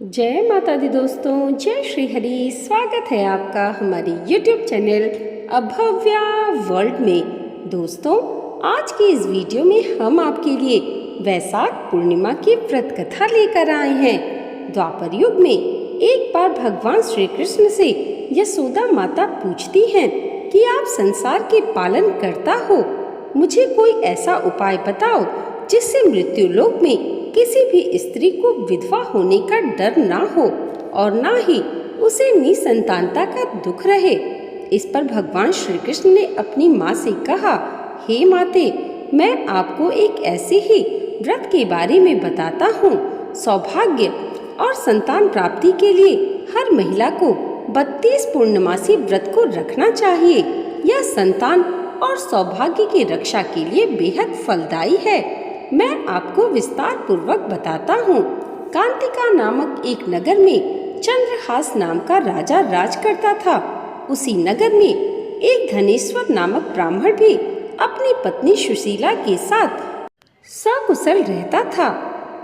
जय माता दी दोस्तों, जय श्री हरि। स्वागत है आपका हमारे YouTube चैनल अभव्या वर्ल्ड में। दोस्तों, आज की इस वीडियो में हम आपके लिए वैशाख पूर्णिमा की व्रत कथा लेकर आए हैं। द्वापर युग में एक बार भगवान श्री कृष्ण से यशोदा माता पूछती हैं कि आप संसार के पालन करता हो, मुझे कोई ऐसा उपाय बताओ जिससे मृत्यु लोक में किसी भी स्त्री को विधवा होने का डर ना हो और ना ही उसे निसंतानता का दुख रहे। इस पर भगवान श्री कृष्ण ने अपनी माँ से कहा, हे माते, मैं आपको एक ऐसे ही व्रत के बारे में बताता हूँ। सौभाग्य और संतान प्राप्ति के लिए हर महिला को 32 पूर्णमासी व्रत को रखना चाहिए। यह संतान और सौभाग्य की रक्षा के लिए बेहद फलदायी है। मैं आपको विस्तार पूर्वक बताता हूँ। कांतिका नामक एक नगर में चंद्रहास नाम का राजा राज करता था। उसी नगर में एक धनेश्वर नामक ब्राह्मण भी अपनी पत्नी सुशीला के साथ सकुशल रहता था।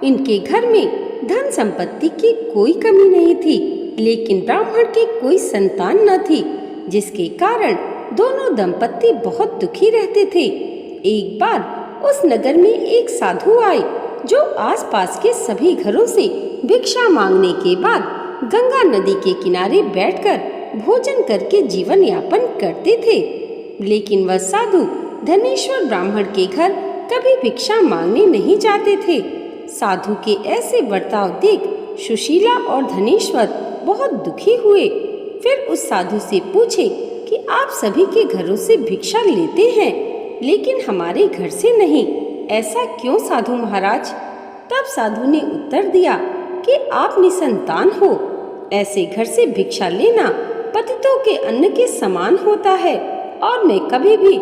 इनके घर में धन संपत्ति की कोई कमी नहीं थी, लेकिन ब्राह्मण की कोई संतान न थी, जिसके कारण दोनों दंपत्ति बहुत दुखी रहते थे। एक बार उस नगर में एक साधु आए, जो आसपास के सभी घरों से भिक्षा मांगने के बाद गंगा नदी के किनारे बैठकर भोजन करके जीवन यापन करते थे। लेकिन वह साधु धनेश्वर ब्राह्मण के घर कभी भिक्षा मांगने नहीं जाते थे। साधु के ऐसे बर्ताव देख सुशीला और धनेश्वर बहुत दुखी हुए। फिर उस साधु से पूछे कि आप सभी के घरों से भिक्षा लेते हैं, लेकिन हमारे घर से नहीं, ऐसा क्यों साधु महाराज? तब साधु ने उत्तर दिया कि आप निसंतान हो, ऐसे घर से भिक्षा लेना पतितों के अन्न के समान होता है और मैं कभी भी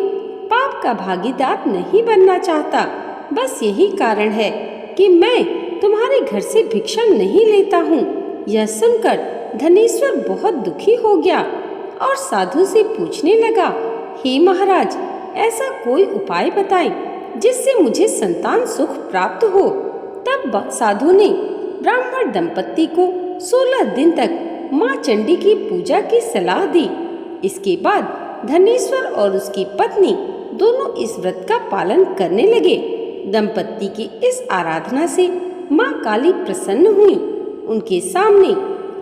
पाप का भागीदार नहीं बनना चाहता। बस यही कारण है कि मैं तुम्हारे घर से भिक्षा नहीं लेता हूँ। यह सुनकर धनेश्वर बहुत दुखी हो गया और साधु से पूछने लगा, हे महाराज, ऐसा कोई उपाय बताएं जिससे मुझे संतान सुख प्राप्त हो। तब साधु ने ब्राह्मण दंपत्ति को 16 दिन तक माँ चंडी की पूजा की सलाह दी। इसके बाद धनेश्वर और उसकी पत्नी दोनों इस व्रत का पालन करने लगे। दंपत्ति की इस आराधना से माँ काली प्रसन्न हुई। उनके सामने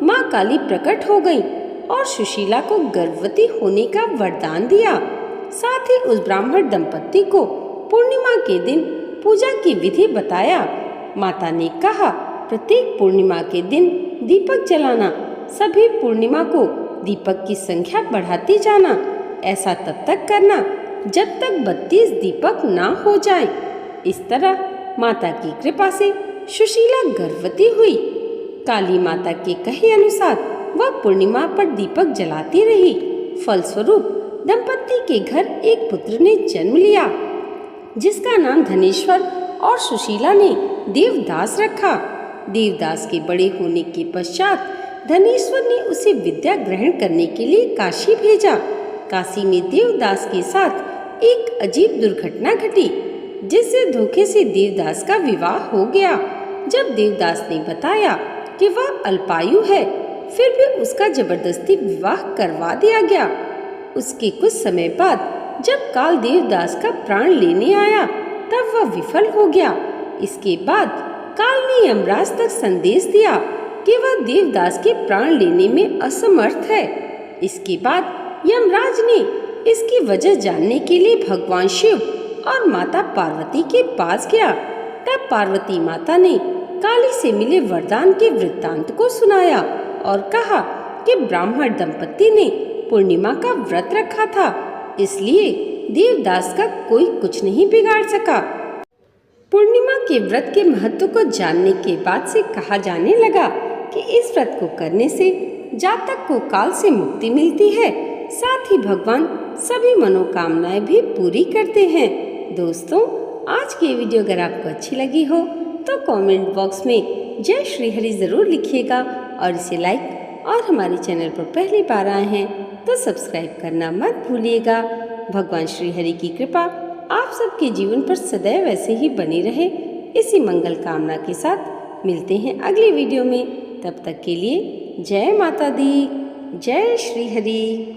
माँ काली प्रकट हो गई और सुशीला को गर्भवती होने का वरदान दिया। साथ ही उस ब्राह्मण दंपत्ति को पूर्णिमा के दिन पूजा की विधि बताया। माता ने कहा, प्रत्येक पूर्णिमा के दिन दीपक जलाना, सभी पूर्णिमा को दीपक की संख्या बढ़ाती जाना। ऐसा तब तक करना जब तक 32 दीपक ना हो जाए। इस तरह माता की कृपा से सुशीला गर्भवती हुई। काली माता के कहे अनुसार वह पूर्णिमा पर दीपक जलाती रही। फलस्वरूप दंपत्ति के घर एक पुत्र ने जन्म लिया, जिसका नाम धनेश्वर और सुशीला ने देवदास रखा। देवदास के बड़े होने के पश्चात धनेश्वर ने उसे विद्या ग्रहण करने के लिए काशी भेजा। काशी में देवदास के साथ एक अजीब दुर्घटना घटी, जिससे धोखे से देवदास का विवाह हो गया। जब देवदास ने बताया कि वह अल्पायु है, फिर भी उसका जबरदस्ती विवाह करवा दिया गया। उसके कुछ समय बाद जब काल देवदास का प्राण लेने आया, तब वह विफल हो गया। इसके बाद काल ने यमराज तक संदेश दिया कि वह देवदास के प्राण लेने में असमर्थ है। इसके बाद यमराज ने इसकी वजह जानने के लिए भगवान शिव और माता पार्वती के पास गया। तब पार्वती माता ने काली से मिले वरदान के वृत्तांत को सुनाया और कहा कि ब्राह्मण दंपत्ति ने पूर्णिमा का व्रत रखा था, इसलिए देवदास का कोई कुछ नहीं बिगाड़ सका। पूर्णिमा के व्रत के महत्व को जानने के बाद से कहा जाने लगा कि इस व्रत को करने से जातक को काल से मुक्ति मिलती है। साथ ही भगवान सभी मनोकामनाएं भी पूरी करते हैं। दोस्तों, आज की वीडियो अगर आपको अच्छी लगी हो तो कमेंट बॉक्स में जय श्री हरि जरूर लिखिएगा और इसे लाइक, और हमारे चैनल पर पहली बार आए हैं तो सब्सक्राइब करना मत भूलिएगा। भगवान श्री हरि की कृपा आप सबके जीवन पर सदैव ऐसे ही बनी रहे। इसी मंगल कामना के साथ मिलते हैं अगली वीडियो में। तब तक के लिए जय माता दी, जय श्री हरि।